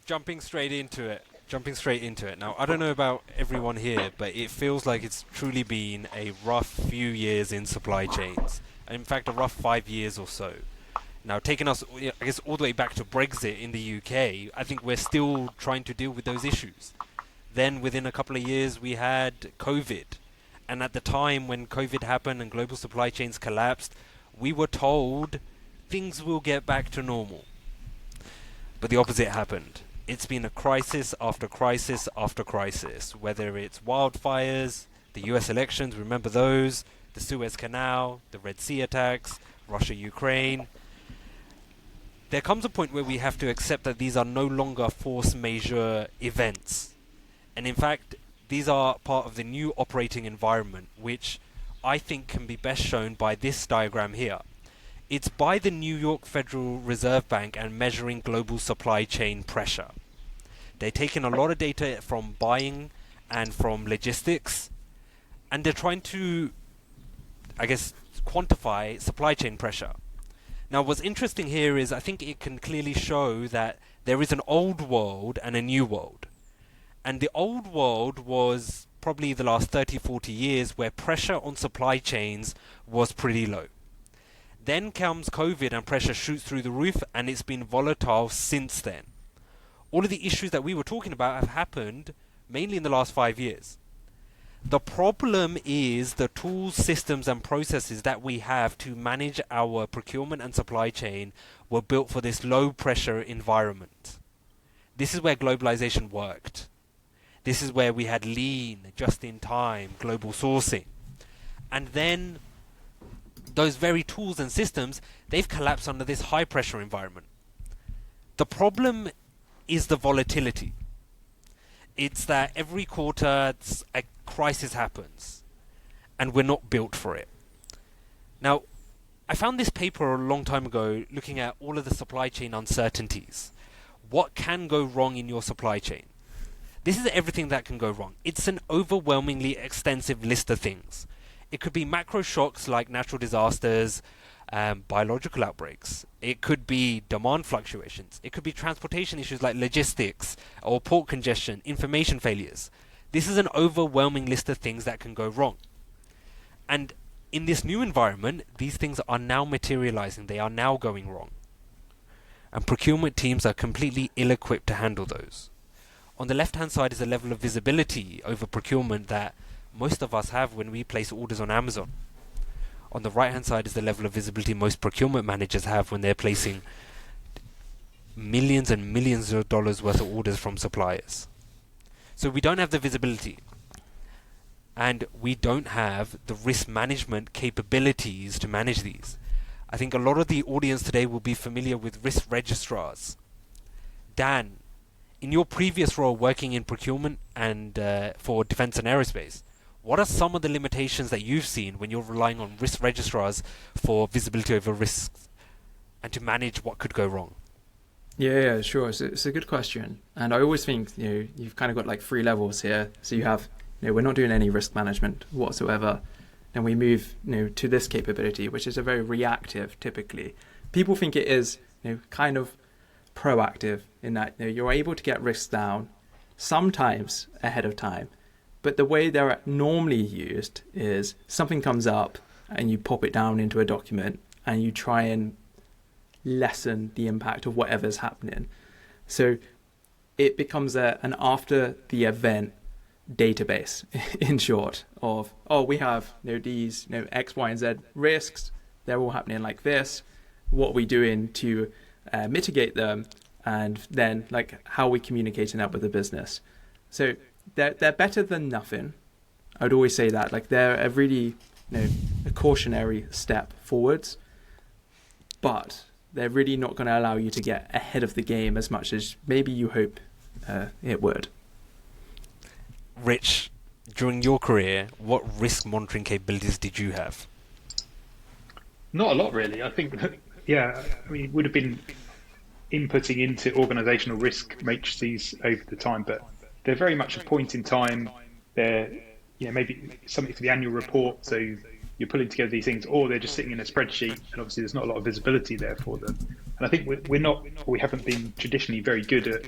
jumping straight into it. Jumping straight into it. Now, I don't know about everyone here, but it feels like it's truly been a rough few years in supply chains. In fact, a rough 5 years or so. Now, taking us, I guess, all the way back to Brexit in the UK, I think we're still trying to deal with those issues. Then, within a couple of years, we had COVID. And at the time when COVID happened and global supply chains collapsed, we were told things will get back to normal. But the opposite happened. It's been a crisis after crisis after crisis, whether it's wildfires, the US elections, remember those, the Suez Canal, the Red Sea attacks, Russia-Ukraine. There comes a point where we have to accept that these are no longer force majeure events. And in fact, these are part of the new operating environment, which I think can be best shown by this diagram here. It's by the New York Federal Reserve Bank and measuring global supply chain pressure. They're taking a lot of data from buying and from logistics, and they're trying to, I guess, quantify supply chain pressure. Now, what's interesting here is I think it can clearly show that there is an old world and a new world. And the old world was probably the last 30, 40 years where pressure on supply chains was pretty low. Then comes COVID and pressure shoots through the roof, and it's been volatile since then. All of the issues that we were talking about have happened mainly in the last 5 years. The problem is the tools, systems and processes that we have to manage our procurement and supply chain were built for this low pressure environment. This is where globalization worked. This is where we had lean, just-in-time, global sourcing. And then those very tools and systems, they've collapsed under this high-pressure environment. The problem is the volatility. It's that every quarter a crisis happens, and we're not built for it. Now, I found this paper a long time ago looking at all of the supply chain uncertainties. What can go wrong in your supply chain? This is everything that can go wrong. It's an overwhelmingly extensive list of things. It could be macro shocks like natural disasters, biological outbreaks. It could be demand fluctuations. It could be transportation issues like logistics or port congestion, information failures. This is an overwhelming list of things that can go wrong. And in this new environment, these things are now materializing. They are now going wrong. And procurement teams are completely ill-equipped to handle those. On the left-hand side is a level of visibility over procurement that most of us have when we place orders on Amazon. On the right-hand side is the level of visibility most procurement managers have when they're placing millions and millions of dollars worth of orders from suppliers. So we don't have the visibility. And we don't have the risk management capabilities to manage these. I think a lot of the audience today will be familiar with risk registrars. Dan, in your previous role working in procurement and for defense and aerospace, what are some of the limitations that you've seen when you're relying on risk registrars for visibility over risks and to manage what could go wrong? Yeah, sure. It's a good question. And I always think, you've kind of got like 3 levels here. So you have, we're not doing any risk management whatsoever. Then we move, to this capability, which is a very reactive, typically. People think it is, kind of proactive in that you're able to get risks down sometimes ahead of time. But the way they're normally used is something comes up and you pop it down into a document and you try and lessen the impact of whatever's happening. So it becomes an after the event database, in short, of, we have these X, Y, and Z risks. They're all happening like this. What are we doing to mitigate them? And then how are we communicating that with the business? So they're better than nothing. I'd always say that. They're a really a cautionary step forwards, but they're really not going to allow you to get ahead of the game as much as maybe you hope it would. Rich, during your career, what risk monitoring capabilities did you have? Not a lot, really. I think, it would have been inputting into organizational risk matrices over the time, but they're very much a point in time. They're, maybe something for the annual report. So you're pulling together these things, or they're just sitting in a spreadsheet, and obviously there's not a lot of visibility there for them. And I think we haven't been traditionally very good at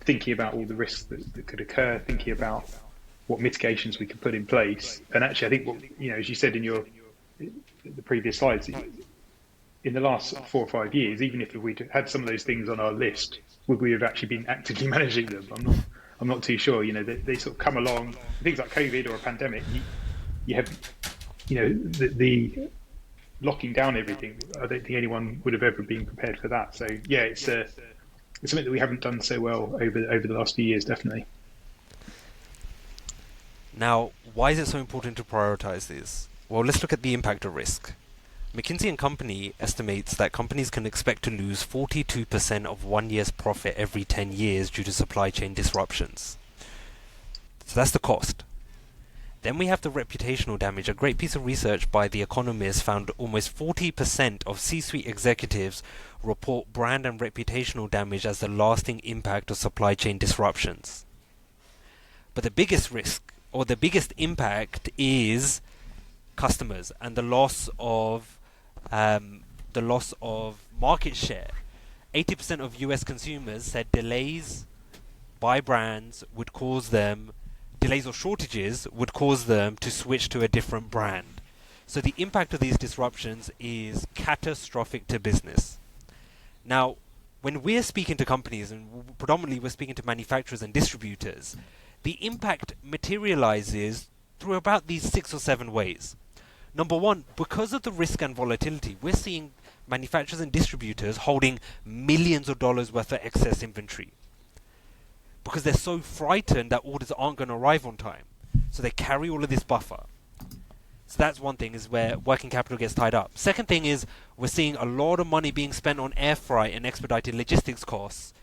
thinking about all the risks that could occur, thinking about what mitigations we could put in place. And actually, I think as you said in the previous slides, in the last 4 or 5 years, even if we'd had some of those things on our list, would we have actually been actively managing them? I'm not too sure. They sort of come along. Things like COVID or a pandemic, you have, the locking down everything. I don't think anyone would have ever been prepared for that. So yeah, it's something that we haven't done so well over the last few years, definitely. Now, why is it so important to prioritize these? Well, let's look at the impact of risk. McKinsey & Company estimates that companies can expect to lose 42% of 1 year's profit every 10 years due to supply chain disruptions. So that's the cost. Then we have the reputational damage. A great piece of research by The Economist found almost 40% of C-suite executives report brand and reputational damage as the lasting impact of supply chain disruptions. But the biggest risk, or the biggest impact, is customers and the loss of market share. 80% of US consumers said delays or shortages would cause them to switch to a different brand. So the impact of these disruptions is catastrophic to business. Now, when we're speaking to companies, and predominantly we're speaking to manufacturers and distributors, the impact materializes through about these 6 or 7 ways. Number one, because of the risk and volatility, we're seeing manufacturers and distributors holding millions of dollars worth of excess inventory because they're so frightened that orders aren't going to arrive on time. So they carry all of this buffer. So that's one thing, is where working capital gets tied up. Second thing is we're seeing a lot of money being spent on air freight and expedited logistics costs.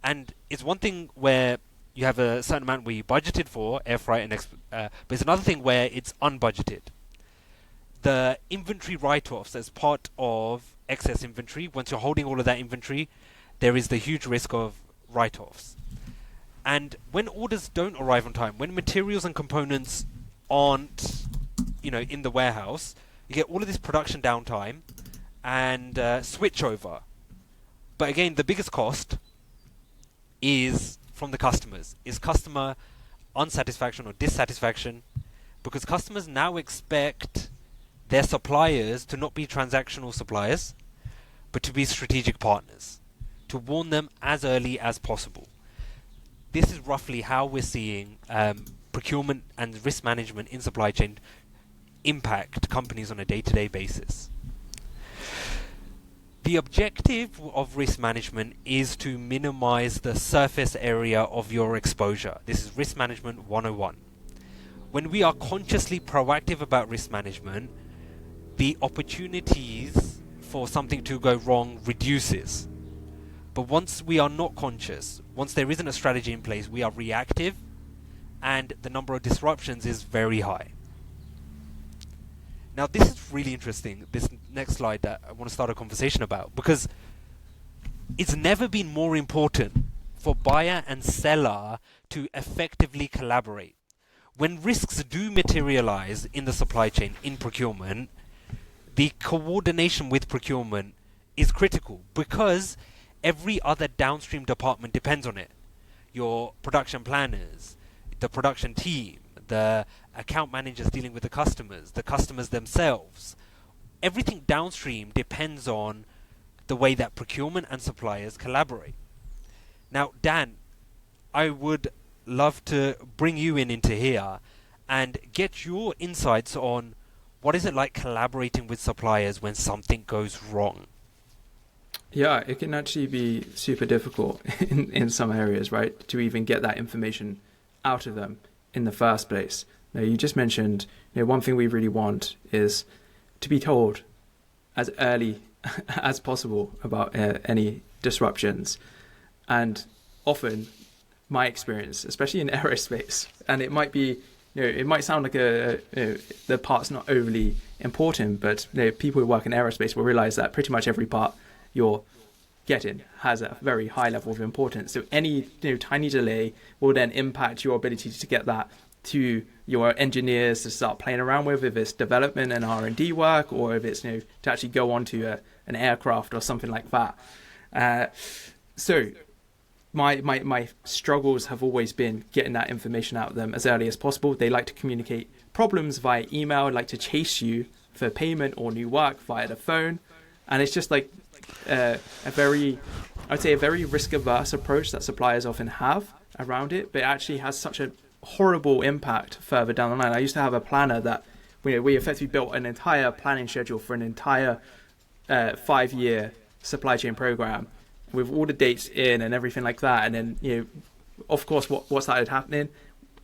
And it's one thing where you have a certain amount where you budgeted for air freight, but it's another thing where it's unbudgeted. The inventory write-offs as part of excess inventory, once you're holding all of that inventory, there is the huge risk of write-offs. And when orders don't arrive on time, when materials and components aren't, in the warehouse, you get all of this production downtime and switchover. But again, the biggest cost is from the customers, is customer unsatisfaction or dissatisfaction, because customers now expect their suppliers to not be transactional suppliers, but to be strategic partners, to warn them as early as possible. This is roughly how we're seeing procurement and risk management in supply chain impact companies on a day-to-day basis. The objective of risk management is to minimize the surface area of your exposure. This is risk management 101. When we are consciously proactive about risk management, the opportunities for something to go wrong reduces. But once we are not conscious, once there isn't a strategy in place, we are reactive and the number of disruptions is very high. Now this is really interesting, this next slide that I want to start a conversation about, because it's never been more important for buyer and seller to effectively collaborate. When risks do materialize in the supply chain, in procurement, the coordination with procurement is critical because every other downstream department depends on it. Your production planners, the production team, the account managers dealing with the customers themselves. Everything downstream depends on the way that procurement and suppliers collaborate. Now, Dan, I would love to bring you into here and get your insights on what is it like collaborating with suppliers when something goes wrong? Yeah, it can actually be super difficult in some areas, right? To even get that information out of them in the first place. Now, you just mentioned, one thing we really want is to be told as early as possible about any disruptions. And often, my experience, especially in aerospace, and it might be, it might sound like the part's not overly important, but people who work in aerospace will realize that pretty much every part you're getting has a very high level of importance. So any tiny delay will then impact your ability to get that to your engineers to start playing around with, if it's development and R&D work, or if it's to actually go onto an aircraft or something like that. So my struggles have always been getting that information out of them as early as possible. They like to communicate problems via email, like to chase you for payment or new work via the phone, and it's just like I'd say a very risk averse approach that suppliers often have around it, but it actually has such a horrible impact further down the line. I used to have a planner that we effectively built an entire planning schedule for an entire 5-year supply chain program with all the dates in and everything like that. And then, of course, what started happening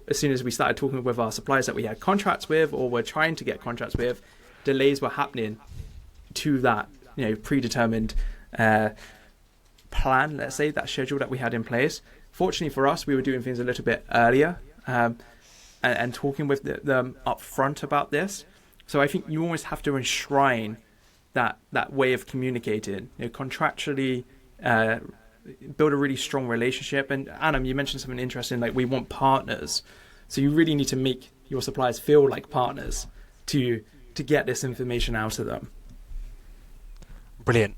as soon as we started talking with our suppliers that we had contracts with or were trying to get contracts with, delays were happening to that, predetermined plan, let's say, that schedule that we had in place. Fortunately for us, we were doing things a little bit earlier and talking with them up front about this. So I think you almost have to enshrine that way of communicating, contractually, build a really strong relationship. And Adam, you mentioned something interesting, like we want partners. So you really need to make your suppliers feel like partners to get this information out of them. Brilliant.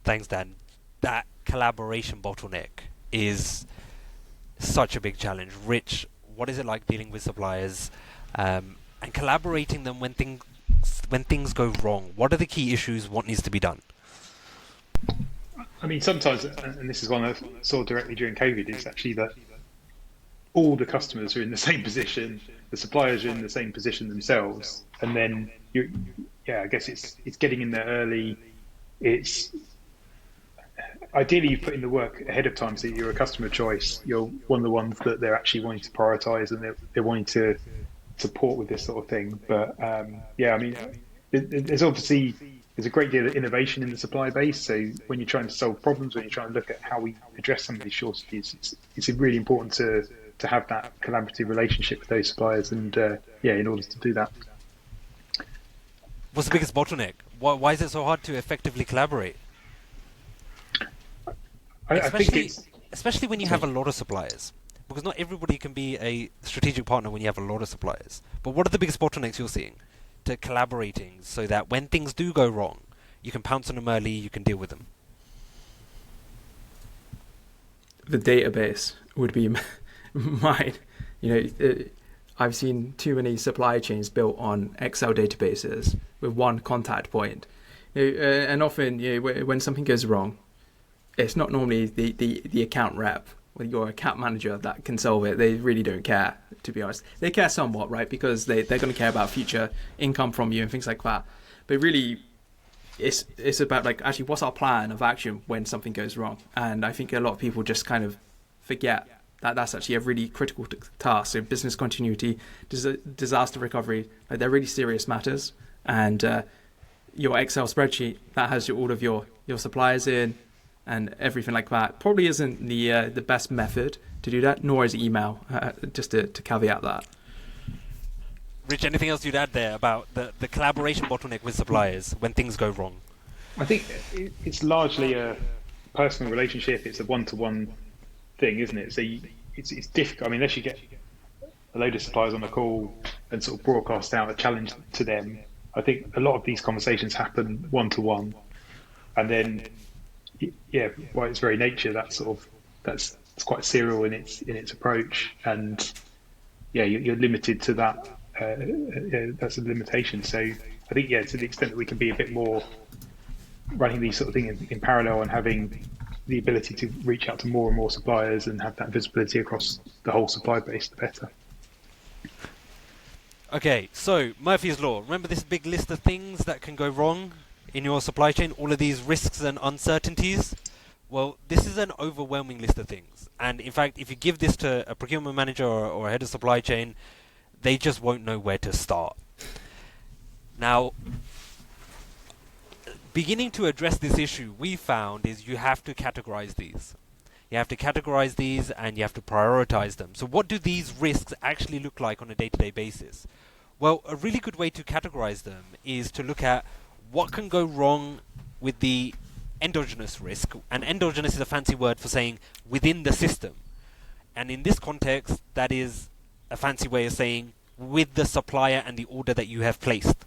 Thanks, Dan. That collaboration bottleneck is such a big challenge. Rich, what is it like dealing with suppliers and collaborating them when things go wrong? What are the key issues? What needs to be done? I mean, sometimes, and this is one I saw directly during COVID, is actually that all the customers are in the same position, the suppliers are in the same position themselves, and then I guess it's getting in there early. It's ideally you put in the work ahead of time, so you're a customer choice. You're one of the ones that they're actually wanting to prioritise and they're wanting to support with this sort of thing. But I mean, there's a great deal of innovation in the supply base. So when you're trying to solve problems, when you're trying to look at how we address some of these shortages, it's really important to have that collaborative relationship with those suppliers. And in order to do that. What's the biggest bottleneck? Why is it so hard to effectively collaborate? Especially when you have a lot of suppliers, because not everybody can be a strategic partner when you have a lot of suppliers. But what are the biggest bottlenecks you're seeing to collaborating so that when things do go wrong, you can pounce on them early, you can deal with them? The database would be mine. I've seen too many supply chains built on Excel databases with one contact point. And often, when something goes wrong, it's not normally the account rep or your account manager that can solve it. They really don't care, to be honest. They care somewhat, right? Because they're going to care about future income from you and things like that. But really, it's about actually what's our plan of action when something goes wrong. And I think a lot of people just kind of forget that that's actually a really critical task. So business continuity, disaster recovery, they're really serious matters. And your Excel spreadsheet that has all of your suppliers in and everything like that probably isn't the best method to do that, nor is email, just to caveat that. Rich, anything else you'd add there about the collaboration bottleneck with suppliers when things go wrong? I think it's largely a personal relationship. It's a one-to-one thing, isn't it? So it's difficult. I mean, unless you get a load of suppliers on a call and sort of broadcast out a challenge to them, I think a lot of these conversations happen one-to-one, and then by its very nature, that's it's quite serial in its approach, and you're limited to that. That's a limitation. So I think to the extent that we can be a bit more running these sort of things in parallel and having the ability to reach out to more and more suppliers and have that visibility across the whole supply base, the better. Okay, so Murphy's Law. Remember this big list of things that can go wrong in your supply chain, all of these risks and uncertainties? Well, this is an overwhelming list of things. And in fact, if you give this to a procurement manager or a head of supply chain, they just won't know where to start. Now, beginning to address this issue, we found is you have to categorize these. You have to categorize these and you have to prioritize them. So what do these risks actually look like on a day-to-day basis? Well, a really good way to categorize them is to look at what can go wrong with the endogenous risk. And endogenous is a fancy word for saying within the system. And in this context, that is a fancy way of saying with the supplier and the order that you have placed.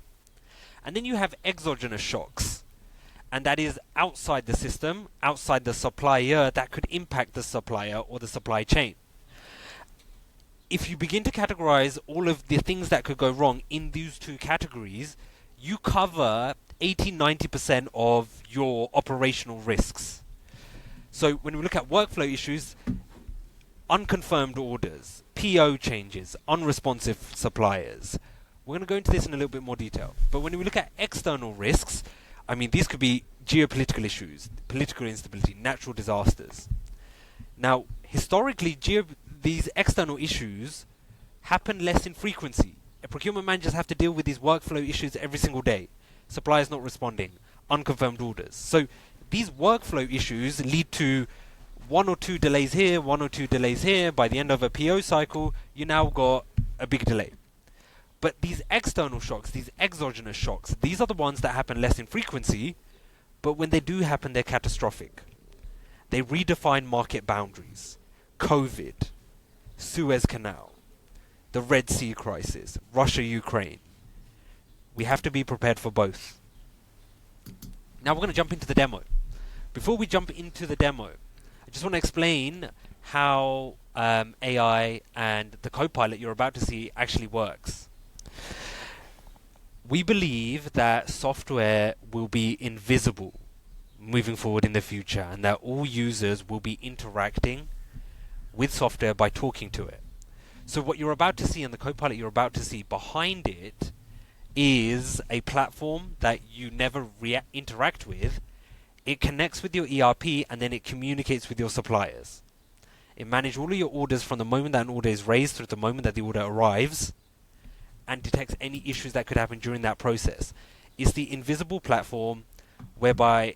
And then you have exogenous shocks. and that is outside the system, outside the supplier, that could impact the supplier or the supply chain. If you begin to categorize all of the things that could go wrong in these two categories, you cover 80-90% of your operational risks. So when we look at workflow issues, unconfirmed orders, PO changes, unresponsive suppliers. We're going to go into this in a little bit more detail. But when we look at external risks, I mean, these could be geopolitical issues, political instability, natural disasters. Now, historically, these external issues happen less in frequency. Procurement managers have to deal with these workflow issues every single day. Suppliers not responding, unconfirmed orders. So these workflow issues lead to 1 or 2 delays here, 1 or 2 delays here. By the end of a PO cycle, you now got a big delay. But these external shocks, these exogenous shocks, these are the ones that happen less in frequency, but when they do happen, they're catastrophic. They redefine market boundaries. COVID, Suez Canal, the Red Sea crisis, Russia-Ukraine. We have to be prepared for both. Now we're going to jump into the demo. Before we jump into the demo, I just want to explain how AI and the copilot you're about to see actually works. We believe that software will be invisible moving forward in the future, and that all users will be interacting with software by talking to it. So what you're about to see and the copilot you're about to see behind it is a platform that you never interact with. It connects with your ERP and then it communicates with your suppliers. It manages all of your orders from the moment that an order is raised through the moment that the order arrives, and detects any issues that could happen during that process. It's the invisible platform whereby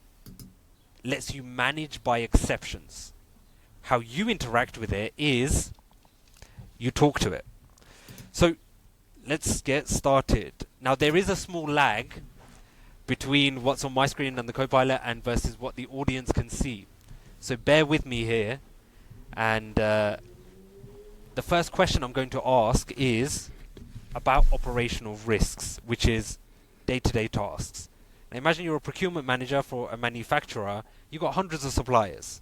lets you manage by exceptions. How you interact with it is you talk to it. So let's get started. Now there is a small lag between what's on my screen and the copilot and versus what the audience can see. So bear with me here. And the first question I'm going to ask is about operational risks, which is day-to-day tasks. Now imagine you're a procurement manager for a manufacturer. You've got hundreds of suppliers.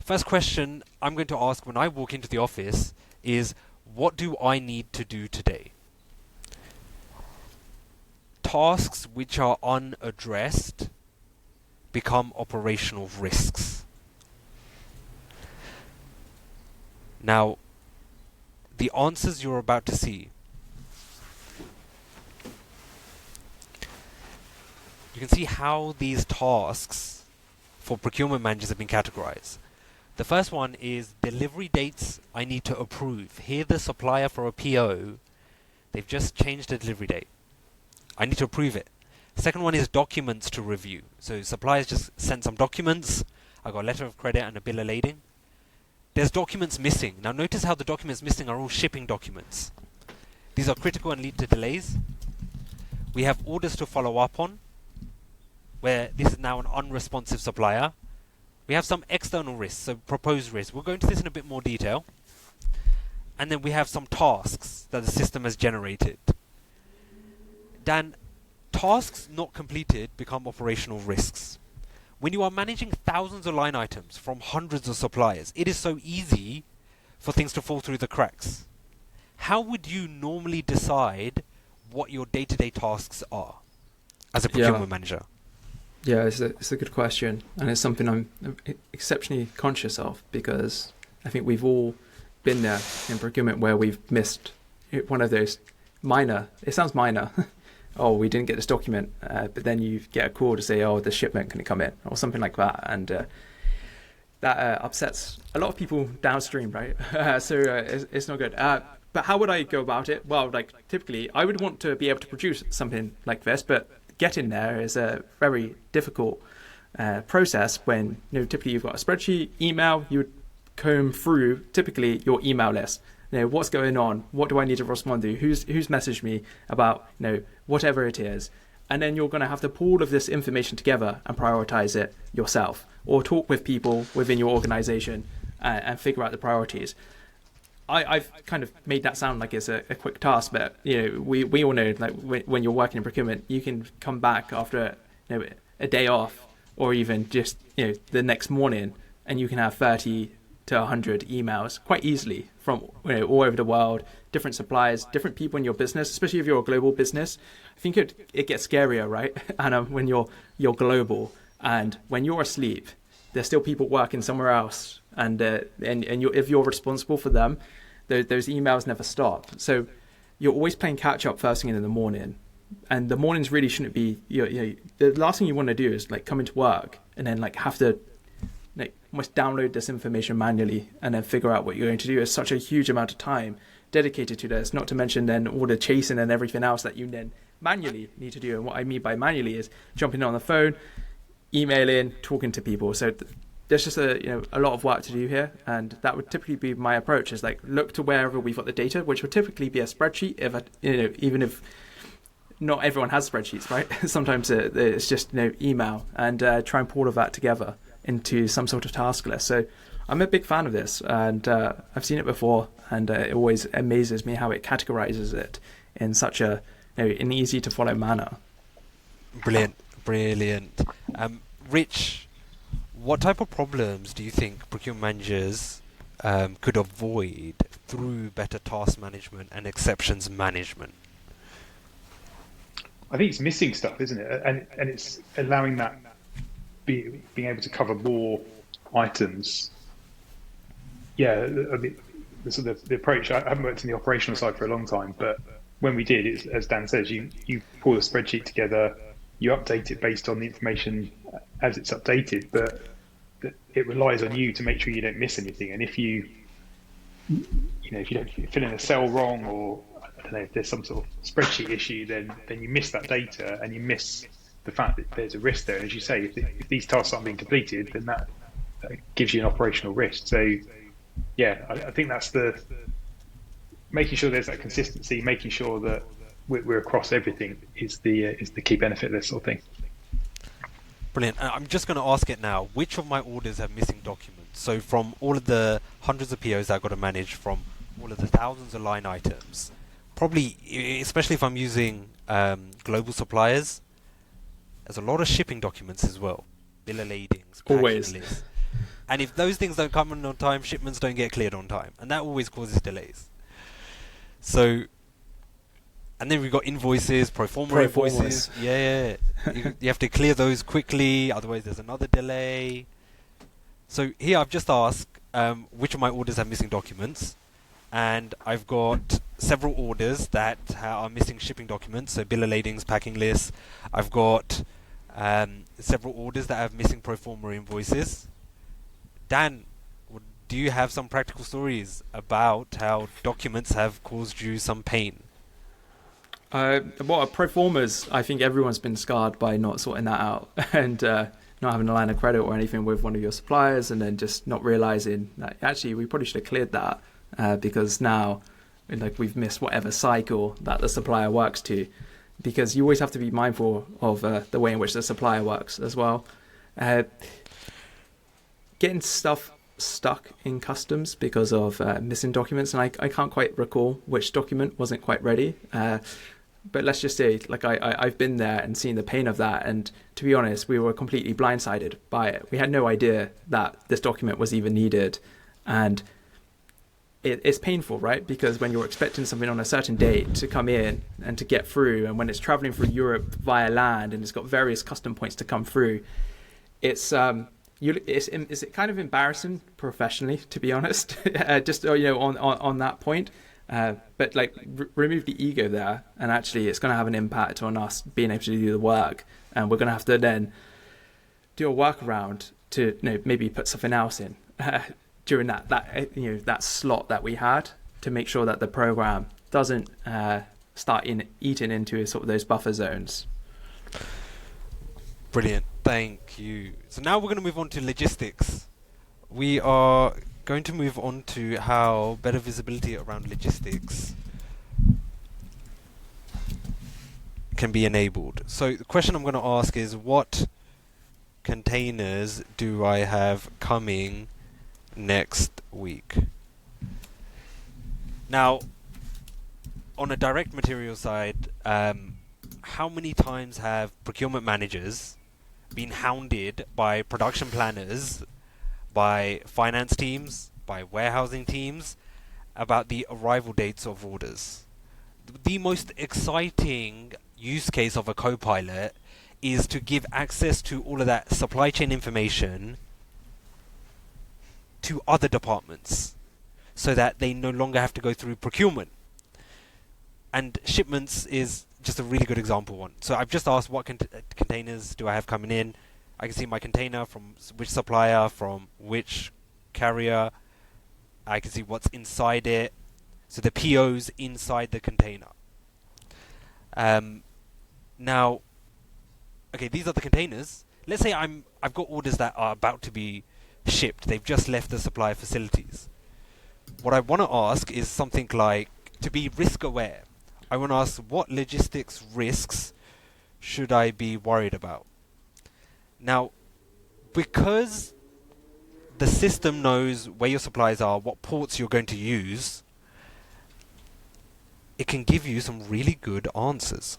First question I'm going to ask when I walk into the office is, what do I need to do today? Tasks which are unaddressed become operational risks. Now, the answers you're about to see, you can see how these tasks for procurement managers have been categorized. The first one is delivery dates I need to approve. Here the supplier for a PO, they've just changed the delivery date. I need to approve it. Second one is documents to review. So suppliers just sent some documents. I got a letter of credit and a bill of lading. There's documents missing. Now notice how the documents missing are all shipping documents. These are critical and lead to delays. We have orders to follow up on, where this is now an unresponsive supplier. We have some external risks, so proposed risks. We'll go into this in a bit more detail. And then we have some tasks that the system has generated. Dan, tasks not completed become operational risks. When you are managing thousands of line items from hundreds of suppliers, it is so easy for things to fall through the cracks. How would you normally decide what your day-to-day tasks are as a procurement manager? Yeah, it's a good question, and it's something I'm exceptionally conscious of, because I think we've all been there in procurement where we've missed one of those minor, it sounds minor, oh, we didn't get this document, but then you get a call to say, oh, the shipment can come in, or something like that, and that upsets a lot of people downstream, right? So it's not good. But how would I go about it? Well, like typically, I would want to be able to produce something like this, but getting there is a very difficult process when, typically you've got a spreadsheet, email, you would comb through typically your email list. What's going on? What do I need to respond to? Who's messaged me about, whatever it is. And then you're going to have to pull all of this information together and prioritize it yourself, or talk with people within your organization and figure out the priorities. I've kind of made that sound like it's a quick task, but we all know, like when you're working in procurement, you can come back after a day off or even just the next morning, and you can have 30 to 100 emails quite easily from all over the world, different suppliers, different people in your business, especially if you're a global business. I think it gets scarier, right? And when you're global, and when you're asleep, there's still people working somewhere else, and if you're responsible for them, those emails never stop. So you're always playing catch up first thing in the morning, and the mornings really shouldn't be. The last thing you want to do is like come into work and then like have to like almost download this information manually and then figure out what you're going to do. It's such a huge amount of time dedicated to this, not to mention then all the chasing and everything else that you then manually need to do. And what I mean by manually is jumping on the phone, emailing, talking to people. So there's just a lot of work to do here, and that would typically be my approach, is like look to wherever we've got the data, which would typically be a spreadsheet, even if not everyone has spreadsheets, right? Sometimes it's just email, and try and pull all of that together into some sort of task list. So I'm a big fan of this, and I've seen it before, and it always amazes me how it categorizes it in such an easy to follow manner. Brilliant. Rich, what type of problems do you think procurement managers could avoid through better task management and exceptions management? I think it's missing stuff, isn't it? And it's allowing that being able to cover more items. Yeah, I mean, the approach. I haven't worked in the operational side for a long time, but when we did, it's, as Dan says, you pull the spreadsheet together, you update it based on the information as it's updated, but it relies on you to make sure you don't miss anything. And if you don't fill in a cell wrong, or I don't know, if there's some sort of spreadsheet issue, then you miss that data, and you miss the fact that there's a risk there. And as you say, if these tasks aren't being completed, then that gives you an operational risk. So yeah, I think that's making sure there's that consistency, making sure that we're across everything is the key benefit of this sort of thing. Brilliant. I'm just going to ask it now. Which of my orders have missing documents? So from all of the hundreds of POs I've got to manage, from all of the thousands of line items, probably, especially if I'm using global suppliers, there's a lot of shipping documents as well. Bill of ladings, always. lists. And if those things don't come in on time, shipments don't get cleared on time. And that always causes delays. So, and then we've got invoices, pro forma invoices. Yeah. You have to clear those quickly, otherwise there's another delay. So here I've just asked which of my orders have missing documents, and I've got several orders that are missing shipping documents, so bill of ladings, packing lists. I've got several orders that have missing pro forma invoices. Dan, do you have some practical stories about how documents have caused you some pain? Pro formas, I think everyone's been scarred by not sorting that out and not having a line of credit or anything with one of your suppliers, and then just not realizing that actually we probably should have cleared that because now we've missed whatever cycle that the supplier works to, because you always have to be mindful of the way in which the supplier works as well. Getting stuff stuck in customs because of missing documents, and I can't quite recall which document wasn't quite ready. But let's just say, I've been there and seen the pain of that, and to be honest, we were completely blindsided by it. We had no idea that this document was even needed, and it's painful, right? Because when you're expecting something on a certain date to come in and to get through, and when it's traveling through Europe via land and it's got various custom points to come through, it's kind of embarrassing professionally, to be honest. Just on that point. But remove the ego there, and actually it's going to have an impact on us being able to do the work, and we're going to have to then do a workaround to maybe put something else in during that slot that we had, to make sure that the program doesn't start eating into sort of those buffer zones. Brilliant, thank you. So now we're going to move on to logistics. We are going to move on to how better visibility around logistics can be enabled. So the question I'm going to ask is, what containers do I have coming next week? Now, on a direct material side, how many times have procurement managers been hounded by production planners, by finance teams, by warehousing teams about the arrival dates of orders. The most exciting use case of a copilot is to give access to all of that supply chain information to other departments so that they no longer have to go through procurement. And shipments is just a really good example one. So I've just asked what containers do I have coming in. I can see my container from which supplier, from which carrier. I can see what's inside it. So the PO's inside the container. Now, okay, these are the containers. Let's say I've got orders that are about to be shipped. They've just left the supplier facilities. What I want to ask is something like, to be risk aware, I want to ask what logistics risks should I be worried about? Now, because the system knows where your supplies are, what ports you're going to use, it can give you some really good answers.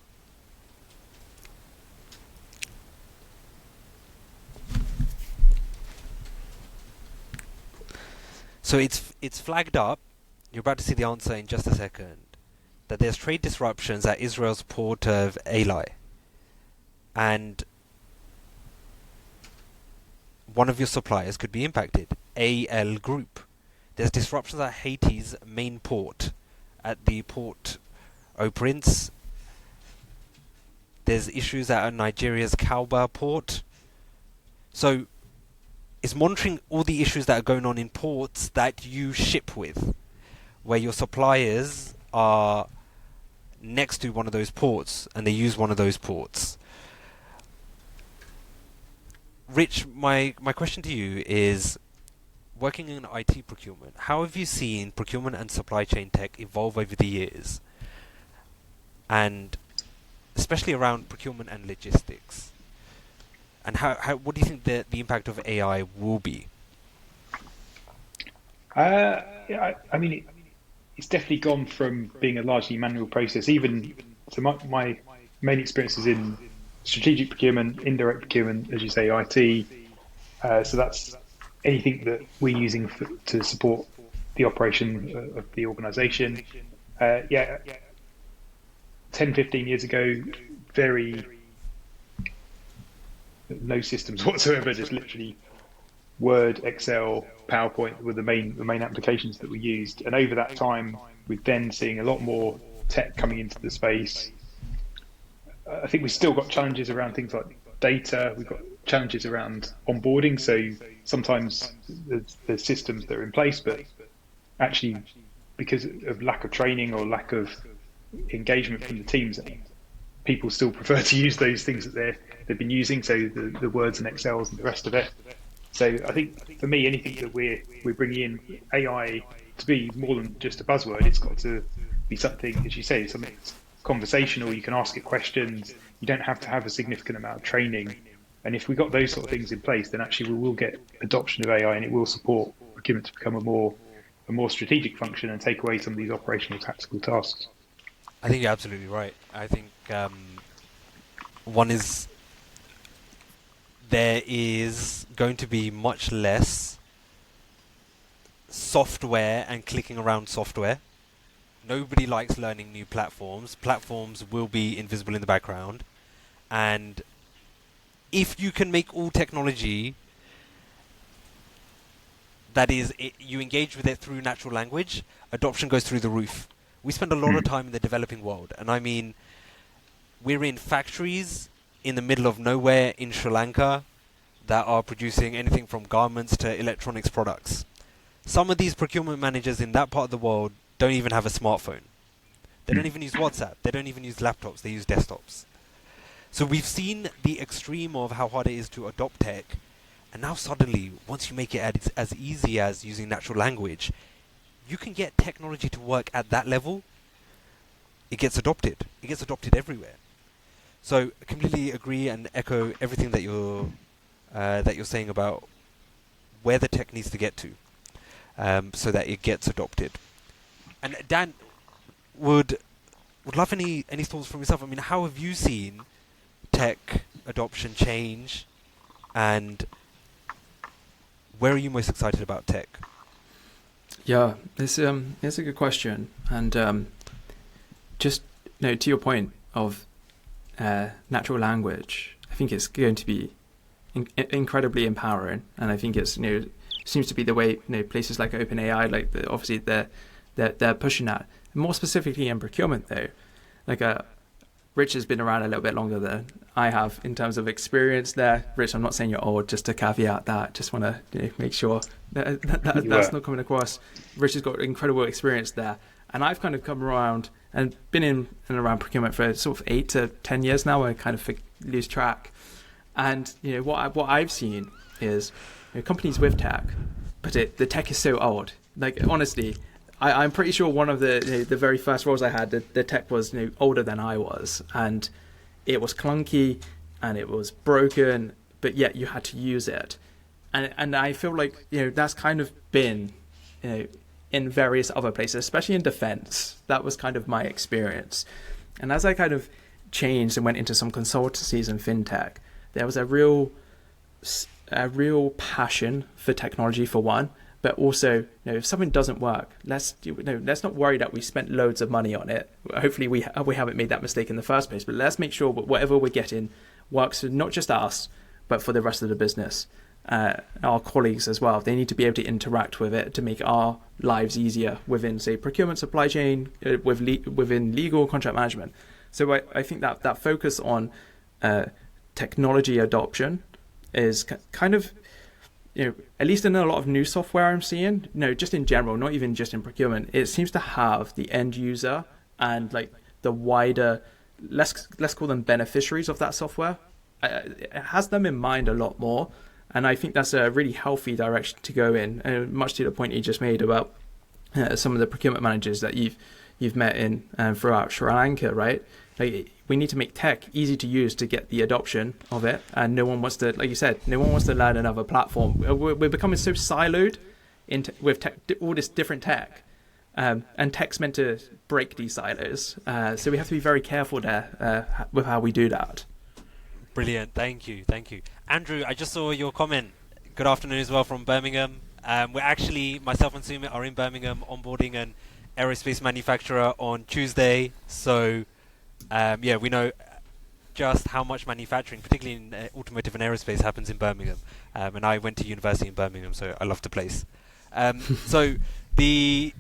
So it's flagged up, you're about to see the answer in just a second, that there's trade disruptions at Israel's port of Eli. And one of your suppliers could be impacted, AL Group. There's disruptions at Haiti's main port, at the port au Prince. There's issues at Nigeria's Kauba port. So it's monitoring all the issues that are going on in ports that you ship with, where your suppliers are next to one of those ports and they use one of those ports. Rich, my question to you is, working in IT procurement, how have you seen procurement and supply chain tech evolve over the years? And especially around procurement and logistics. And what do you think the impact of AI will be? Yeah, I mean, it's definitely gone from being a largely manual process. Even so, my main experience is in strategic procurement, indirect procurement, as you say, IT. So that's anything that we're using to support the operation of the organisation. Yeah, 10, 15 years ago, very no systems whatsoever, just literally Word, Excel, PowerPoint were the main applications that we used. And over that time, we're then seeing a lot more tech coming into the space. I think we've still got challenges around things like data. We've got challenges around onboarding. So sometimes there's systems that are in place, but actually because of lack of training or lack of engagement from the teams, people still prefer to use those things that they've been using. So the Words and Excels and the rest of it. So I think for me, anything that we're bringing in AI to be more than just a buzzword, it's got to be something, as you say, something that's conversational. You can ask it questions. You don't have to have a significant amount of training. And if we got those sort of things in place, then actually we will get adoption of AI, and it will support procurement to become a more strategic function and take away some of these operational tactical tasks. I think you're absolutely right. I think one is, there is going to be much less software and clicking around software. Nobody likes learning new platforms. Platforms will be invisible in the background. And if you can make all technology, that is, you engage with it through natural language, adoption goes through the roof. We spend a lot of time in the developing world. And I mean, we're in factories in the middle of nowhere in Sri Lanka that are producing anything from garments to electronics products. Some of these procurement managers in that part of the world don't even have a smartphone. They don't even use WhatsApp. They don't even use laptops. They use desktops. So we've seen the extreme of how hard it is to adopt tech. And now suddenly, once you make it as easy as using natural language, you can get technology to work at that level. It gets adopted. It gets adopted everywhere. So I completely agree and echo everything that you're saying about where the tech needs to get to, so that it gets adopted. And Dan, would love any thoughts from yourself. I mean, how have you seen tech adoption change And where are you most excited about tech? Yeah, it's a good question, and just to your point of natural language, I think it's going to be incredibly empowering, and I think it's seems to be the way places like OpenAI, like obviously they're pushing that. More specifically in procurement, though, like Rich has been around a little bit longer than I have in terms of experience there. Rich, I'm not saying you're old, just to caveat that. Just want to make sure that's not coming across. Rich has got incredible experience there. And I've kind of come around and been in and around procurement for sort of 8 to 10 years now. I kind of lose track. And what I've seen is companies with tech, but the tech is so old. Like, honestly, I'm pretty sure one of the very first roles I had, the tech was older than I was, and it was clunky and it was broken, but yet you had to use it. And I feel like that's kind of been in various other places, especially in defense. That was kind of my experience. And as I kind of changed and went into some consultancies and fintech, there was a real passion for technology, for one. But also, if something doesn't work, let's not worry that we spent loads of money on it. Hopefully, we haven't made that mistake in the first place. But let's make sure whatever we're getting works for not just us, but for the rest of the business, our colleagues as well. They need to be able to interact with it to make our lives easier within, say, procurement, supply chain, within legal, contract management. So I think that focus on technology adoption is kind of, at least in a lot of new software I'm seeing, just in general, not even just in procurement, it seems to have the end user and like the wider, let's call them beneficiaries of that software. It has them in mind a lot more, and I think that's a really healthy direction to go in. And much to the point you just made about some of the procurement managers that you've met in throughout Sri Lanka, right? Like, we need to make tech easy to use to get the adoption of it, and no one wants to, like you said, no one wants to learn another platform. We're becoming so siloed with tech, all this different tech, and tech's meant to break these silos. So we have to be very careful there with how we do that. Brilliant, thank you. Andrew, I just saw your comment. Good afternoon as well from Birmingham. We're actually, myself and Sumit are in Birmingham onboarding an aerospace manufacturer on Tuesday, so we know just how much manufacturing, particularly in automotive and aerospace, happens in Birmingham. And I went to university in Birmingham, so I love the place. So the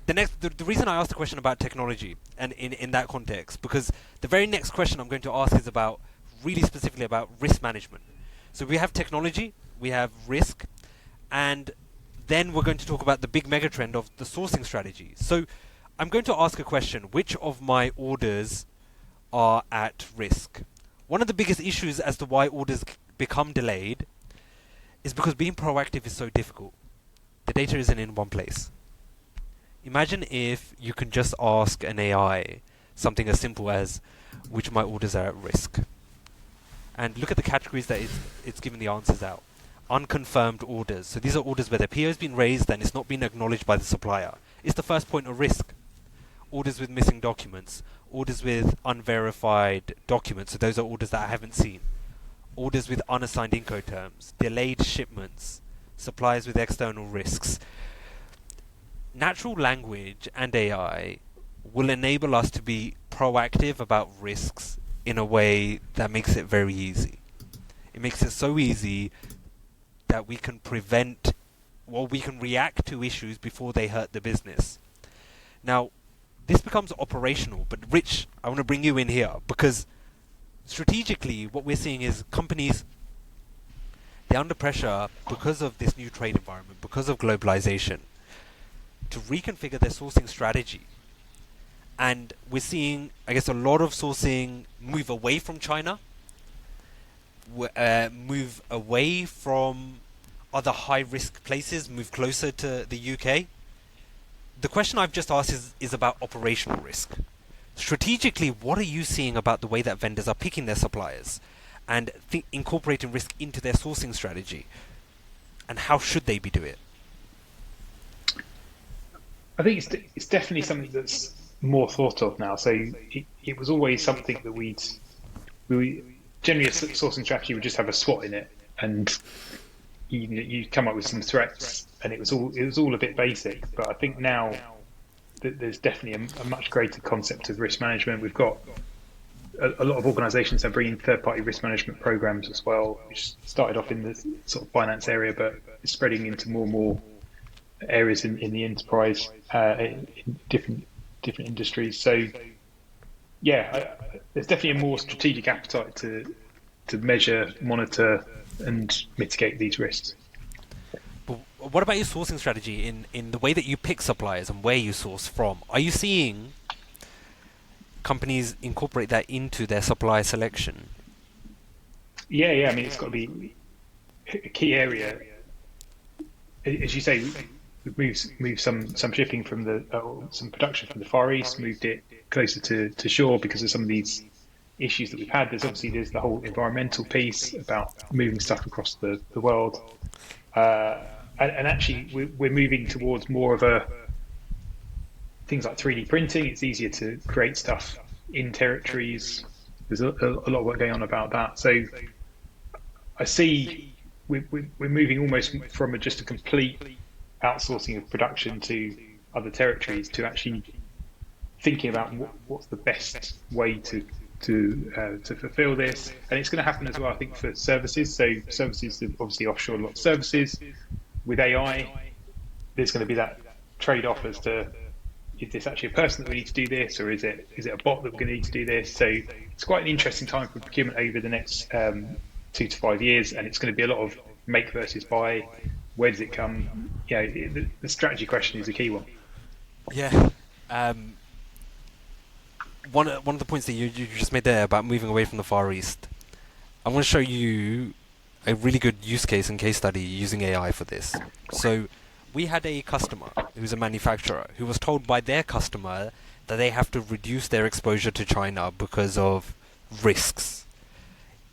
reason I asked the question about technology, and in that context, because the very next question I'm going to ask is about, really specifically about risk management. So we have technology, we have risk, and then we're going to talk about the big megatrend of the sourcing strategy. So I'm going to ask a question: which of my orders are at risk? One of the biggest issues as to why orders become delayed is because being proactive is so difficult. The data isn't in one place. Imagine if you can just ask an AI something as simple as, which of my orders are at risk? And look at the categories that it's giving the answers out. Unconfirmed orders. So these are orders where the PO has been raised and it's not been acknowledged by the supplier. It's the first point of risk. Orders with missing documents. Orders with unverified documents, so those are orders that I haven't seen. Orders with unassigned Incoterms, delayed shipments, suppliers with external risks. Natural language and AI will enable us to be proactive about risks in a way that makes it very easy. It makes it so easy that we can we can react to issues before they hurt the business. Now, this becomes operational, but Rich, I want to bring you in here, because strategically what we're seeing is companies, they're under pressure because of this new trade environment, because of globalization, to reconfigure their sourcing strategy. And we're seeing, I guess, a lot of sourcing move away from China, move away from other high-risk places, move closer to the UK. The question I've just asked is about operational risk. Strategically, what are you seeing about the way that vendors are picking their suppliers and incorporating risk into their sourcing strategy? And how should they be doing it? I think it's definitely something that's more thought of now. So it was always something that we generally, a sourcing strategy would just have a SWOT in it. and you come up with some threats, and it was all a bit basic. But I think now that there's definitely a much greater concept of risk management. We've got a lot of organisations are bringing third-party risk management programs as well, which started off in the sort of finance area, but is spreading into more and more areas in the enterprise, in different industries. So, yeah, there's definitely a more strategic appetite to measure, monitor, and mitigate these risks. But what about your sourcing strategy in the way that you pick suppliers and where you source from? Are you seeing companies incorporate that into their supplier selection? Yeah. I mean, it's got to be a key area. As you say, we've moved some shipping from some production from the Far East, moved it closer to shore because of some of these issues that we've had. There's the whole environmental piece about moving stuff across the world, and actually we're moving towards more of things like 3D printing. It's easier to create stuff in territories. There's a lot of work going on about that. So I see we're moving almost from just a complete outsourcing of production to other territories to actually thinking about what's the best way to fulfill this. And it's going to happen as well, I think, for services. So services have obviously offshore a lot of services. With AI, there's going to be that trade-off as to, is this actually a person that we need to do this, or is it a bot that we're going to need to do this? So it's quite an interesting time for procurement over the next 2 to 5 years, and it's going to be a lot of make versus buy. Where does it come? The strategy question is a key one. Yeah. One of the points that you just made there about moving away from the Far East, I want to show you a really good use case and case study using AI for this. So we had a customer who's a manufacturer who was told by their customer that they have to reduce their exposure to China because of risks.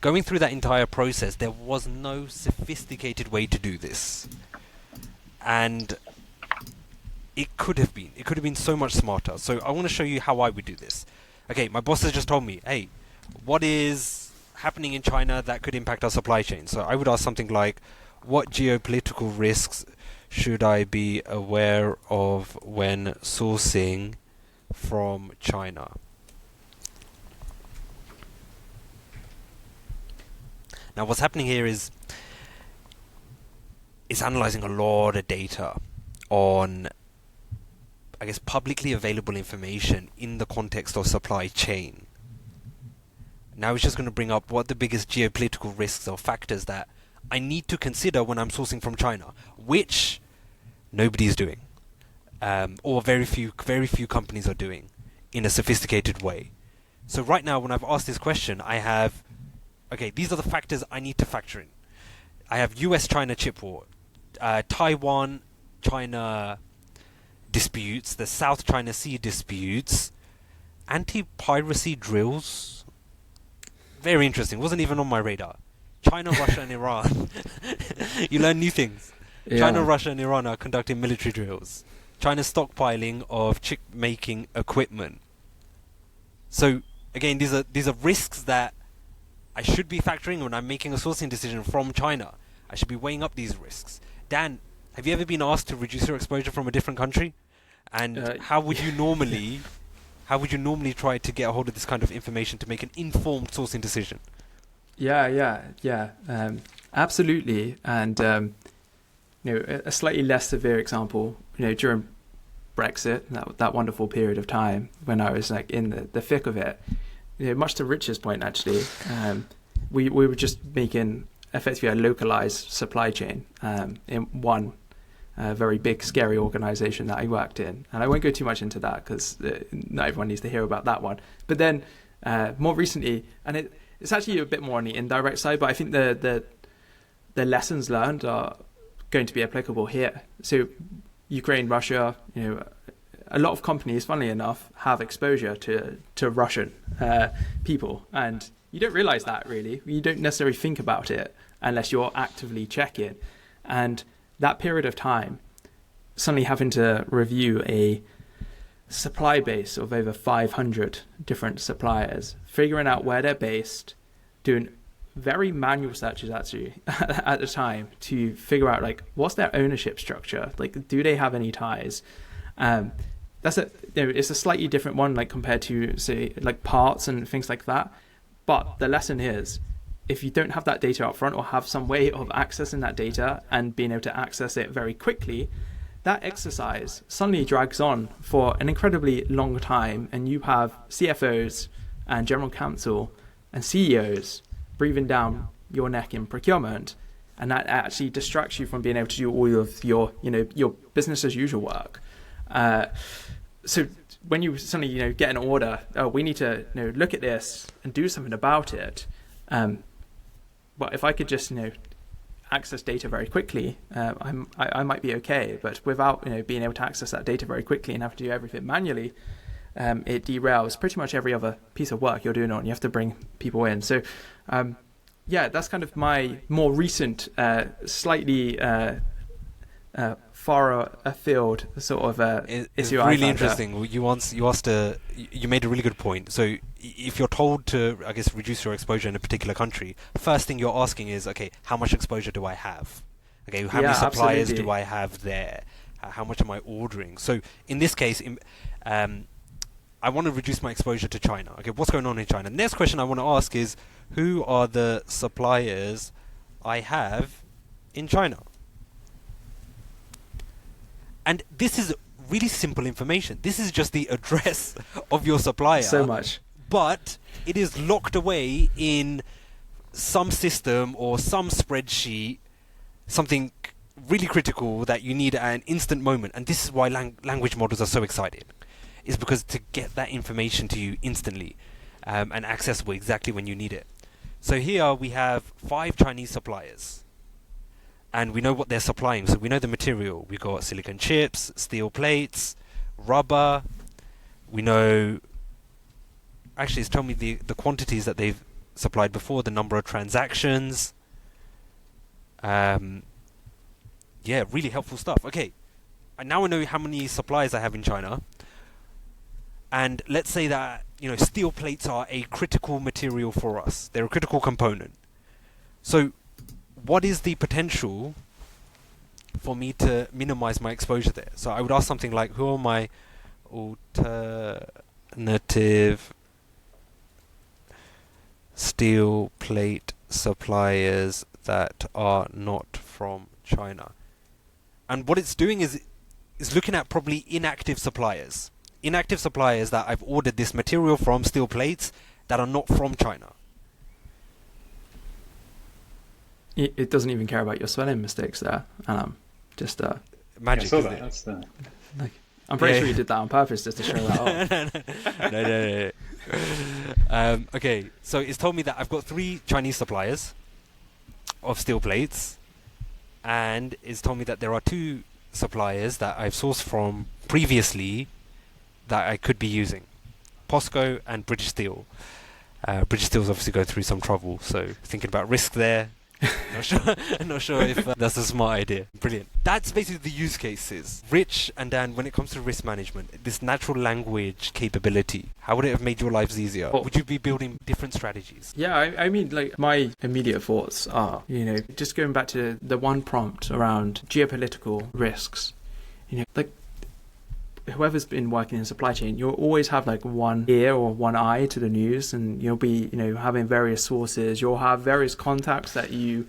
Going through that entire process, there was no sophisticated way to do this. And it could have been so much smarter. So I want to show you how I would do this. Okay, my boss has just told me, hey, what is happening in China that could impact our supply chain? So I would ask something like, what geopolitical risks should I be aware of when sourcing from China? Now what's happening here is it's analyzing a lot of data on, I guess, publicly available information in the context of supply chain. Now it's just going to bring up what the biggest geopolitical risks or factors that I need to consider when I'm sourcing from China, which nobody is doing, or very few companies are doing in a sophisticated way. So right now, when I've asked this question, I have, okay, these are the factors I need to factor in. I have US-China chip war, Taiwan-China disputes, the South China Sea disputes, anti-piracy drills. Very interesting. Wasn't even on my radar. China, Russia, and Iran. You learn new things. Yeah. China, Russia, and Iran are conducting military drills. China's stockpiling of chip-making equipment. So again, these are risks that I should be factoring when I'm making a sourcing decision from China. I should be weighing up these risks. Dan, have you ever been asked to reduce your exposure from a different country? And how would you normally try to get a hold of this kind of information to make an informed sourcing decision? Yeah. Absolutely. And a slightly less severe example, during Brexit, that wonderful period of time when I was like in the thick of it, much to Rich's point actually, we were just making effectively a localized supply chain in one very big, scary organization that I worked in. And I won't go too much into that because not everyone needs to hear about that one. But then more recently, and it's actually a bit more on the indirect side, but I think the lessons learned are going to be applicable here. So Ukraine, Russia, a lot of companies, funnily enough, have exposure to Russian people. And you don't realize that, really. You don't necessarily think about it unless you're actively checking. And that period of time, suddenly having to review a supply base of over 500 different suppliers, figuring out where they're based, doing very manual searches actually at the time to figure out like what's their ownership structure, like do they have any ties. That's it's a slightly different one like compared to say like parts and things like that, but the lesson is if you don't have that data up front or have some way of accessing that data and being able to access it very quickly, that exercise suddenly drags on for an incredibly long time, and you have CFOs and general counsel and CEOs breathing down your neck in procurement, and that actually distracts you from being able to do all of your, your business as usual work. So when you suddenly, get an order, we need to, look at this and do something about it. But if I could just, access data very quickly, I might be okay. But without, being able to access that data very quickly and have to do everything manually, it derails pretty much every other piece of work you're doing on. You have to bring people in. So, that's kind of my more recent, slightly far afield sort of issue. It's really interesting. You made a really good point. So if you're told to, I guess, reduce your exposure in a particular country, first thing you're asking is, okay, how much exposure do I have? Okay, how many suppliers do I have there? How much am I ordering? So in this case, I want to reduce my exposure to China. Okay, what's going on in China? Next question I want to ask is, who are the suppliers I have in China? And this is really simple information. This is just the address of your supplier. So much. But it is locked away in some system or some spreadsheet, something really critical that you need at an instant moment. And this is why language models are so exciting. Is because to get that information to you instantly and accessible exactly when you need it. So here we have 5 Chinese suppliers. And we know what they're supplying. So we know the material. We've got silicon chips, steel plates, rubber. We know... Actually, it's telling me the quantities that they've supplied before, the number of transactions. Really helpful stuff. Okay, and now I know how many suppliers I have in China. And let's say that, steel plates are a critical material for us. They're a critical component. So what is the potential for me to minimize my exposure there? So I would ask something like, who are my alternative steel plate suppliers that are not from China? And what it's doing is looking at probably inactive suppliers. Inactive suppliers that I've ordered this material from, steel plates, that are not from China. It doesn't even care about your spelling mistakes there. Just magic. I saw that. That's like, I'm pretty sure you did that on purpose just to show that off. No. Okay, so it's told me that I've got 3 Chinese suppliers of steel plates, and it's told me that there are 2 suppliers that I've sourced from previously that I could be using, POSCO and British Steel. British Steel's obviously going through some trouble, so thinking about risk there. Not sure if that's a smart idea. Brilliant. That's basically the use cases. Rich and Dan, when it comes to risk management, this natural language capability, how would it have made your lives easier? Would you be building different strategies? Yeah, I mean, like my immediate thoughts are, just going back to the one prompt around geopolitical risks, like whoever's been working in supply chain, you'll always have like one ear or one eye to the news, and you'll be, having various sources. You'll have various contacts that you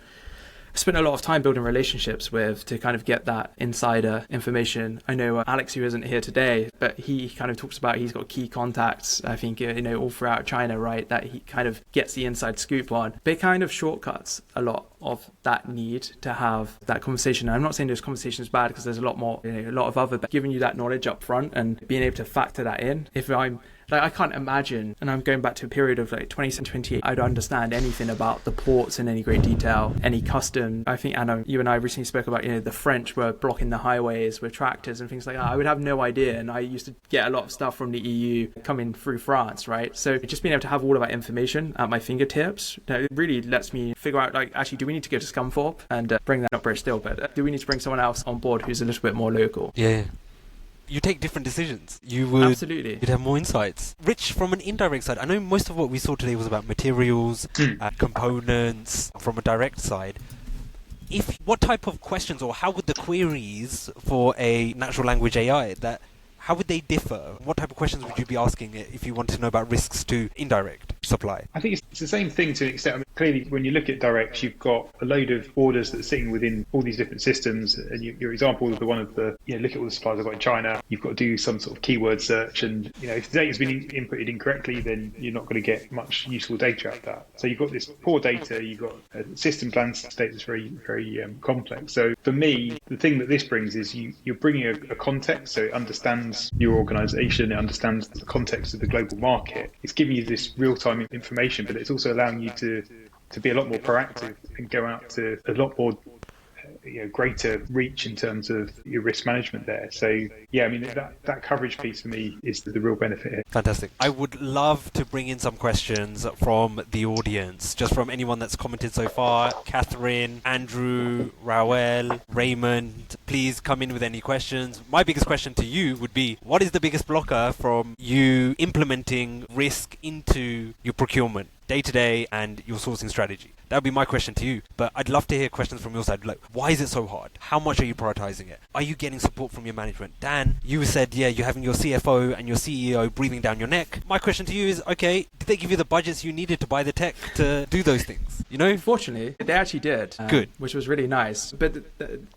spent a lot of time building relationships with to kind of get that insider information. I know Alex, who isn't here today, but he kind of talks about he's got key contacts, I think, all throughout China, right, that he kind of gets the inside scoop on. But it kind of shortcuts a lot of that need to have that conversation. And I'm not saying this conversation is bad, because there's a lot more, a lot of other, but giving you that knowledge up front and being able to factor that in. If I'm like, I can't imagine, and I'm going back to a period of like 2028, I'd understand anything about the ports in any great detail, any custom. I think, Anna, you and I recently spoke about, the French were blocking the highways with tractors and things like that. I would have no idea. And I used to get a lot of stuff from the EU coming through France, right? So just being able to have all of that information at my fingertips, it really lets me figure out, like, actually, do we need to go to Scunthorpe and bring that, not British Steel, but do we need to bring someone else on board who's a little bit more local? Yeah. you take different decisions. Absolutely. You'd have more insights. Rich, from an indirect side, I know most of what we saw today was about materials, components, from a direct side. What type of questions, or how would the queries for a natural language AI, how would they differ? What type of questions would you be asking it if you want to know about risks to indirect supply? I think it's the same thing to an extent. I mean, clearly, when you look at direct, you've got a load of orders that are sitting within all these different systems. And your example of look at all the suppliers I've got in China. You've got to do some sort of keyword search, and if the data's been inputted incorrectly, then you're not going to get much useful data out of that. So you've got this poor data. You've got a system plan state that's very, very complex. So for me, the thing that this brings is you're bringing a context, so it understands your organization, it understands the context of the global market. It's giving you this real-time information, but it's also allowing you to be a lot more proactive and go out to a lot more greater reach in terms of your risk management there. So yeah, I mean that coverage piece for me is the real benefit here. Fantastic. I would love to bring in some questions from the audience, just from anyone that's commented so far. Catherine, Andrew, Raoul, Raymond, please come in with any questions. My biggest question to you would be, what is the biggest blocker from you implementing risk into your procurement day-to-day and your sourcing strategy? That would be my question to you. But I'd love to hear questions from your side. Like, why is it so hard? How much are you prioritizing it? Are you getting support from your management? Dan, you said, yeah, you're having your CFO and your CEO breathing down your neck. My question to you is, okay, did they give you the budgets you needed to buy the tech to do those things? Fortunately, they actually did. Good. Which was really nice. But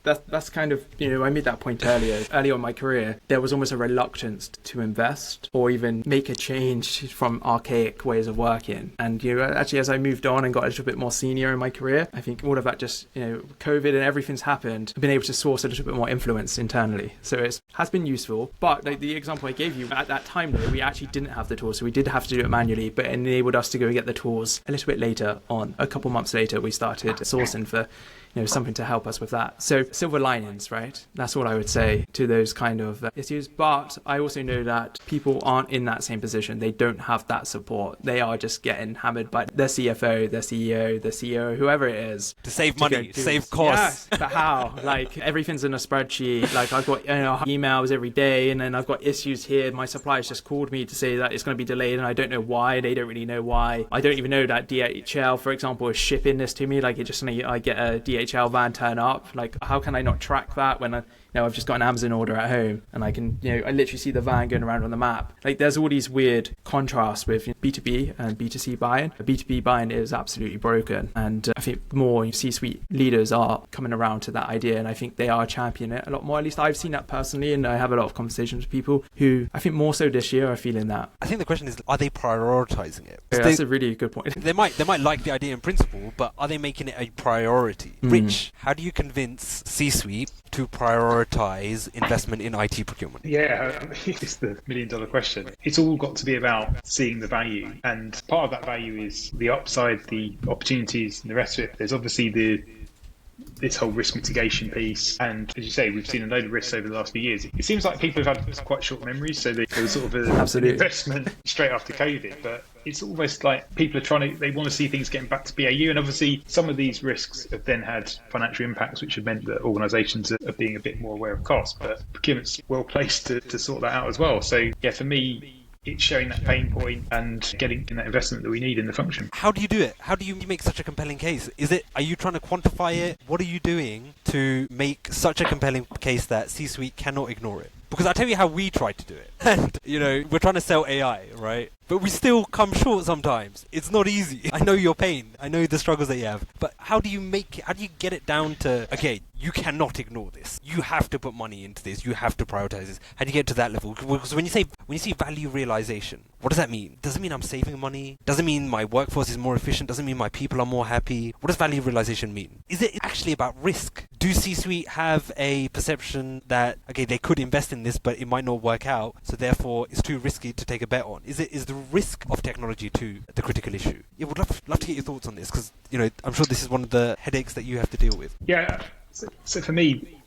that's kind of, I made that point earlier. Early on in my career, there was almost a reluctance to invest or even make a change from archaic ways of working. And, actually, as I moved on and got a little bit more senior in my career, I think all of that just, COVID and everything's happened, I've been able to source a little bit more influence internally. So it has been useful. But like the example I gave you, at that time, though, we actually didn't have the tools. So we did have to do it manually, but it enabled us to go get the tools a little bit later on. A couple months later, we started sourcing for something to help us with that. So silver linings, right? That's all I would say to those kind of issues. But I also know that people aren't in that same position. They don't have that support. They are just getting hammered by their CFO, their CEO, their CEO, whoever it is. To save money, save costs. Yeah, but how? Like, everything's in a spreadsheet. Like, I've got emails every day, and then I've got issues here. My supplier's just called me to say that it's going to be delayed, and I don't know why. They don't really know why. I don't even know that DHL, for example, is shipping this to me. Like, I get a DHL van turn up. Like, how can I not track that when I've just got an Amazon order at home and I can, I literally see the van going around on the map. Like, there's all these weird contrasts with B2B and B2C buying. B2B buying is absolutely broken. And I think more C-suite leaders are coming around to that idea, and I think they are championing it a lot more. At least I've seen that personally, and I have a lot of conversations with people who I think more so this year are feeling that. I think the question is, are they prioritizing it? Yeah, that's a really good point. They might like the idea in principle, but are they making it a priority? Rich, how do you convince C-suite to prioritize investment in IT procurement? Yeah, it's the million-dollar question. It's all got to be about seeing the value, and part of that value is the upside, the opportunities, and the rest of it. There's obviously this whole risk mitigation piece, and as you say, we've seen a load of risks over the last few years. It seems like people have had quite short memories, so there was sort of an investment straight after COVID, but it's almost like people are they want to see things getting back to BAU, and obviously some of these risks have then had financial impacts, which have meant that organisations are being a bit more aware of costs, but procurement's well placed to sort that out as well. So yeah, for me, it's showing that pain point and getting that investment that we need in the function. How do you do it? How do you make such a compelling case? Are you trying to quantify it? What are you doing to make such a compelling case that C-suite cannot ignore it? Because I'll tell you how we try to do it. And, we're trying to sell AI, right? But we still come short sometimes. It's not easy. I know your pain. I know the struggles that you have. But how do you get it down to, okay, you cannot ignore this. You have to put money into this. You have to prioritize this. How do you get to that level? Because when you say value realization, what does that mean? Does it mean I'm saving money? Does it mean my workforce is more efficient? Does it mean my people are more happy? What does value realization mean? Is it actually about risk? Do C-suite have a perception that, okay, they could invest in this, but it might not work out, so therefore it's too risky to take a bet on? Is the risk of technology to the critical issue? Yeah, would love to get your thoughts on this, because I'm sure this is one of the headaches that you have to deal with. Yeah, so for me,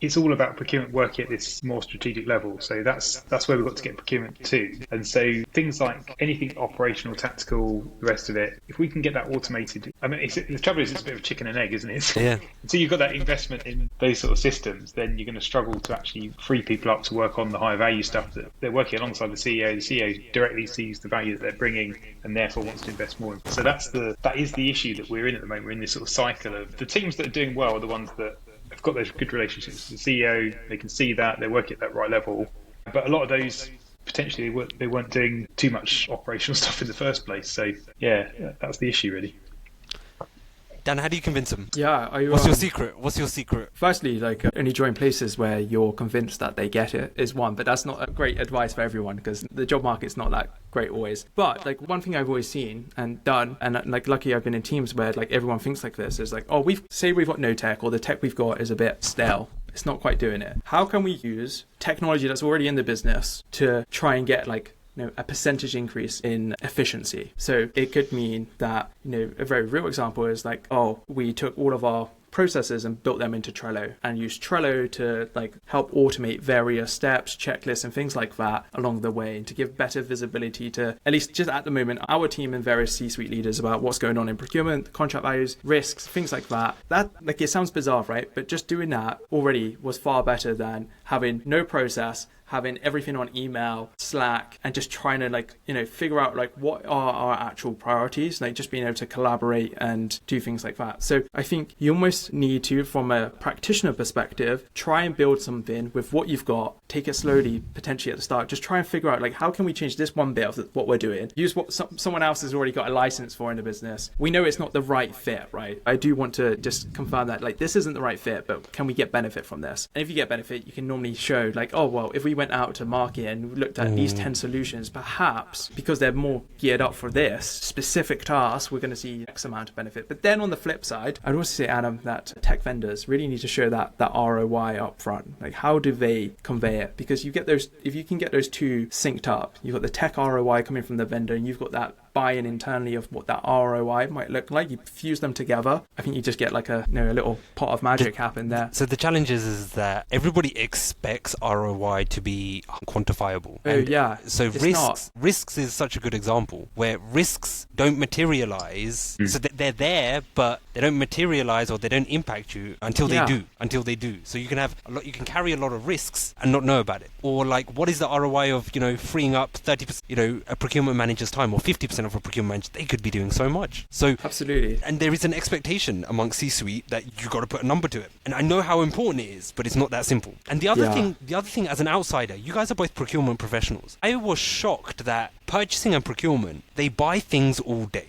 it's all about procurement working at this more strategic level. So that's where we've got to get procurement to. And so things like anything operational, tactical, the rest of it, if we can get that automated, I mean, the trouble is it's a bit of a chicken and egg, isn't it? Yeah. Until you've got that investment in those sort of systems, then you're going to struggle to actually free people up to work on the higher value stuff that they're working alongside the CEO. The CEO directly sees the value that they're bringing and therefore wants to invest more. So that is the issue that we're in at the moment. We're in this sort of cycle of the teams that are doing well are the ones that have got those good relationships with the CEO. They can see that they're working at that right level, but a lot of those potentially they weren't doing too much operational stuff in the first place. So yeah, that's the issue really. Dan, how do you convince them? Yeah. What's your secret? What's your secret? Firstly, like only join places where you're convinced that they get it is one, but that's not a great advice for everyone because the job market's not that great always. But like one thing I've always seen and done, and like lucky I've been in teams where like everyone thinks like this, is like, oh, we've got no tech, or the tech we've got is a bit stale. It's not quite doing it. How can we use technology that's already in the business to try and get like a percentage increase in efficiency? So it could mean that, a very real example is like, oh, we took all of our processes and built them into Trello and used Trello to like help automate various steps, checklists and things like that along the way, and to give better visibility to, at least just at the moment, our team and various C-suite leaders about what's going on in procurement, contract values, risks, things like that. That, like, it sounds bizarre, right? But just doing that already was far better than having no process, having everything on email, Slack, and just trying to figure out like what are our actual priorities, like just being able to collaborate and do things like that. So I think you almost need to, from a practitioner perspective, try and build something with what you've got, take it slowly, potentially at the start, just try and figure out like how can we change this one bit of what we're doing, use what someone else has already got a license for in the business. We know it's not the right fit, right? I do want to just confirm that like this isn't the right fit, but can we get benefit from this? And if you get benefit, you can normally show like, oh, well, if we went out to market and looked at these 10 solutions, perhaps because they're more geared up for this specific task, we're going to see X amount of benefit. But then on the flip side, I'd also say, Adam, that tech vendors really need to show that ROI up front. Like, how do they convey it? Because you get those, if you can get those two synced up, you've got the tech ROI coming from the vendor and you've got that buy-in internally of what that ROI might look like. You fuse them together. I think you just get like a little pot of magic happen there. So the challenge is that everybody expects ROI to be quantifiable. Oh, yeah. So risks is such a good example where risks don't materialize. So they're there, but they don't materialize or they don't impact you until they do. So you can carry a lot of risks and not know about it. Or like, what is the ROI of, freeing up 30%, a procurement manager's time, or 50% of a procurement manager? They could be doing so much. So absolutely. And there is an expectation among C-suite that you got to put a number to it. And I know how important it is, but it's not that simple. And the other thing as an outsider, you guys are both procurement professionals. I was shocked that purchasing and procurement, they buy things all day,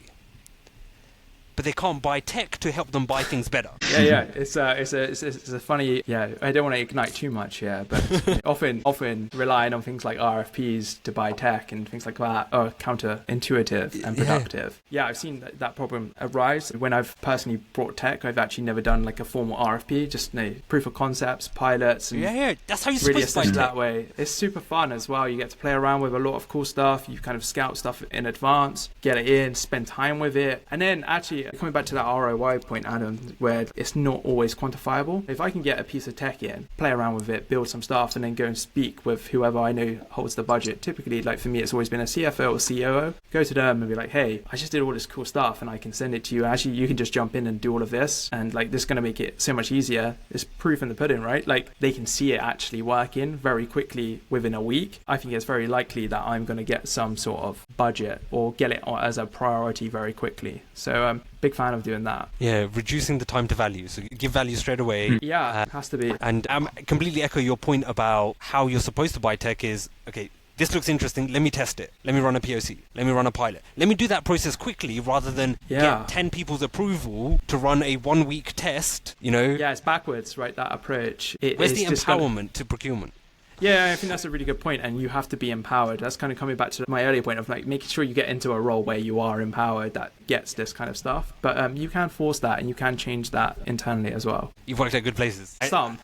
but they can't buy tech to help them buy things better. Yeah. It's a funny. Yeah, I don't want to ignite too much here, but often relying on things like RFPs to buy tech and things like that are counterintuitive and productive. Yeah, I've seen that problem arise when I've personally brought tech. I've actually never done like a formal RFP, just proof of concepts, pilots. And that's how you're really supposed to buy tech. That way. It's super fun as well. You get to play around with a lot of cool stuff. You kind of scout stuff in advance, get it in, spend time with it, and then actually coming back to that ROI point, Adam, where it's not always quantifiable. If I can get a piece of tech in, play around with it, build some stuff, and then go and speak with whoever I know holds the budget. Typically, like for me, it's always been a CFO or COO. Go to them and be like, hey, I just did all this cool stuff and I can send it to you. Actually, you can just jump in and do all of this. And like, this is going to make it so much easier. It's proof in the pudding, right? Like, they can see it actually working very quickly within a week. I think it's very likely that I'm going to get some sort of budget or get it as a priority very quickly. So big fan of doing that. Yeah, reducing the time to value. So give value straight away. Yeah, it has to be. And completely echo your point about how you're supposed to buy tech is, okay, this looks interesting, let me test it. Let me run a POC. Let me run a pilot. Let me do that process quickly rather than get 10 people's approval to run a 1-week test, Yeah, it's backwards, right, that approach. Where's the empowerment to procurement? Yeah, I think that's a really good point, and you have to be empowered. That's kind of coming back to my earlier point of like making sure you get into a role where you are empowered that gets this kind of stuff. But you can force that, and you can change that internally as well. You've worked at good places. Some.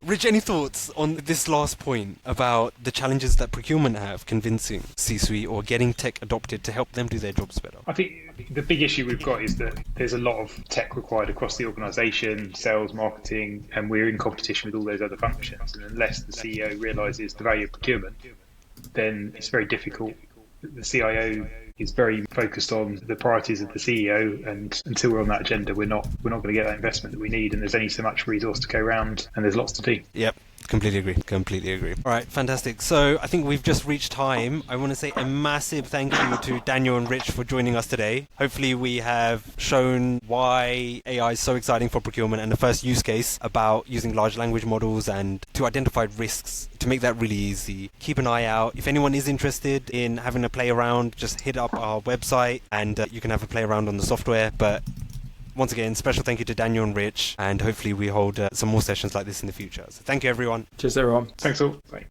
Rich, any thoughts on this last point about the challenges that procurement have convincing C-suite or getting tech adopted to help them do their jobs better? I think the big issue we've got is that there's a lot of tech required across the organisation, sales, marketing, and we're in competition with all those other functions. And unless the CEO realises the value of procurement, then it's very difficult. The CIO is very focused on the priorities of the CEO, and until we're on that agenda, we're not going to get that investment that we need. And there's only so much resource to go around, and there's lots to do. Yep. Completely agree. All right, fantastic. So I think we've just reached time. I want to say a massive thank you to Daniel and Rich for joining us today. Hopefully we have shown why AI is so exciting for procurement and the first use case about using large language models and to identify risks to make that really easy. Keep an eye out. If anyone is interested in having a play around, just hit up our website and you can have a play around on the software. But once again, special thank you to Daniel and Rich, and hopefully we hold some more sessions like this in the future. So thank you, everyone. Cheers, everyone. Thanks all. Bye.